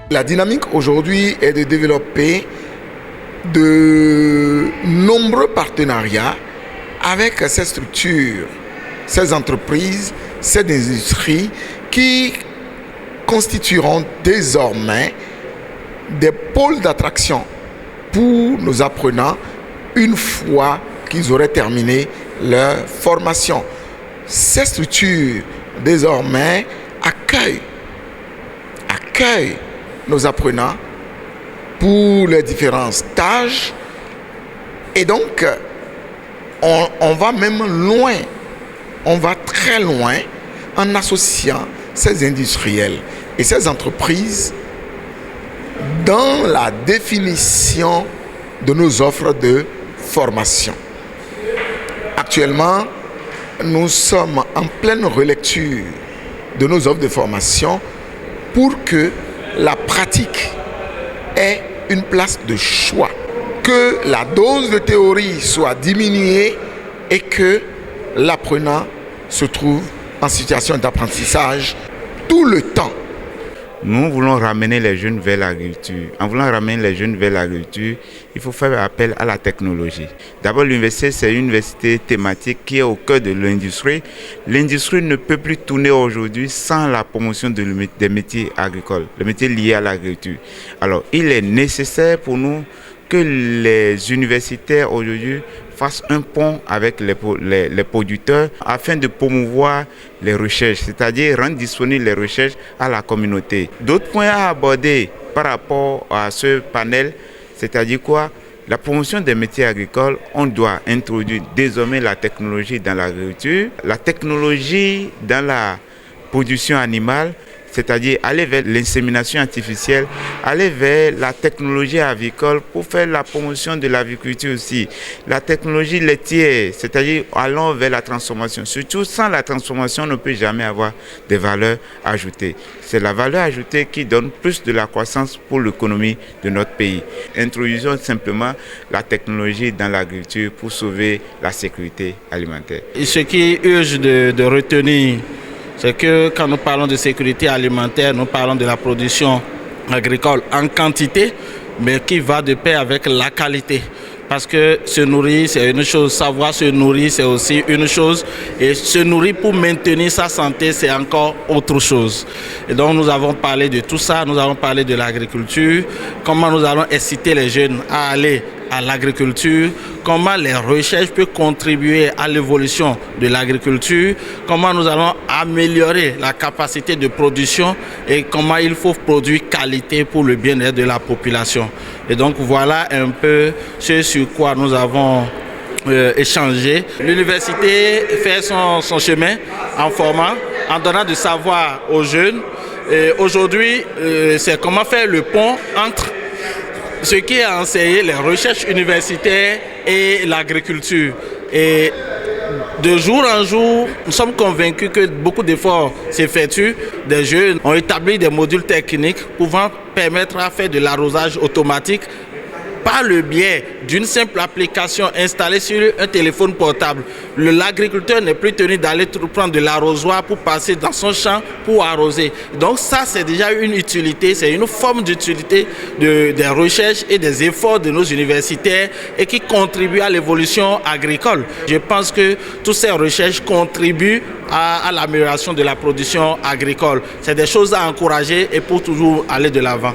La dynamique aujourd'hui est de développer de nombreux partenariats avec ces structures, ces entreprises, ces industries qui constitueront désormais des pôles d'attraction pour nos apprenants une fois qu'ils auraient terminé leur formation. Ces structures désormais accueillent nos apprenants pour les différents stages et donc on va même loin, on va très loin en associant ces industriels et ces entreprises dans la définition de nos offres de formation. Actuellement, nous sommes en pleine relecture de nos offres de formation pour que la pratique ait une place de choix, que la dose de théorie soit diminuée et que l'apprenant se trouve en situation d'apprentissage tout le temps. Nous voulons ramener les jeunes vers l'agriculture. En voulant ramener les jeunes vers l'agriculture, il faut faire appel à la technologie. D'abord, l'université, c'est une université thématique qui est au cœur de l'industrie. L'industrie ne peut plus tourner aujourd'hui sans la promotion des métiers agricoles, les métiers liés à l'agriculture. Alors, il est nécessaire pour nous que les universitaires aujourd'hui fassent un pont avec les producteurs afin de promouvoir les recherches, c'est-à-dire rendre disponibles les recherches à la communauté. D'autres points à aborder par rapport à ce panel, c'est-à-dire quoi? La promotion des métiers agricoles, on doit introduire désormais la technologie dans l'agriculture, la technologie dans la production animale, c'est-à-dire aller vers l'insémination artificielle, aller vers la technologie avicole pour faire la promotion de l'agriculture aussi. La technologie laitière, c'est-à-dire allons vers la transformation. Surtout sans la transformation, on ne peut jamais avoir des valeurs ajoutées. C'est la valeur ajoutée qui donne plus de la croissance pour l'économie de notre pays. Introduisons simplement la technologie dans l'agriculture pour sauver la sécurité alimentaire. Et ce qui urge de retenir, c'est que quand nous parlons de sécurité alimentaire, nous parlons de la production agricole en quantité, mais qui va de pair avec la qualité. Parce que se nourrir, c'est une chose, savoir se nourrir, c'est aussi une chose, et se nourrir pour maintenir sa santé, c'est encore autre chose. Et donc nous avons parlé de tout ça, nous avons parlé de l'agriculture, comment nous allons inciter les jeunes à aller à l'agriculture, comment les recherches peuvent contribuer à l'évolution de l'agriculture, comment nous allons améliorer la capacité de production et comment il faut produire qualité pour le bien-être de la population. Et donc voilà un peu ce sur quoi nous avons échangé. L'université fait son chemin en formant, en donnant du savoir aux jeunes. Et aujourd'hui, c'est comment faire le pont entre ce qui est enseigné, les recherches universitaires et l'agriculture. Et de jour en jour, nous sommes convaincus que beaucoup d'efforts s'effectuent. Des jeunes ont établi des modules techniques pouvant permettre à faire de l'arrosage automatique par le biais d'une simple application installée sur un téléphone portable. L'agriculteur n'est plus tenu d'aller prendre de l'arrosoir pour passer dans son champ pour arroser. Donc ça, c'est déjà une utilité, c'est une forme d'utilité des recherches et des efforts de nos universitaires et qui contribuent à l'évolution agricole. Je pense que toutes ces recherches contribuent à l'amélioration de la production agricole. C'est des choses à encourager et pour toujours aller de l'avant.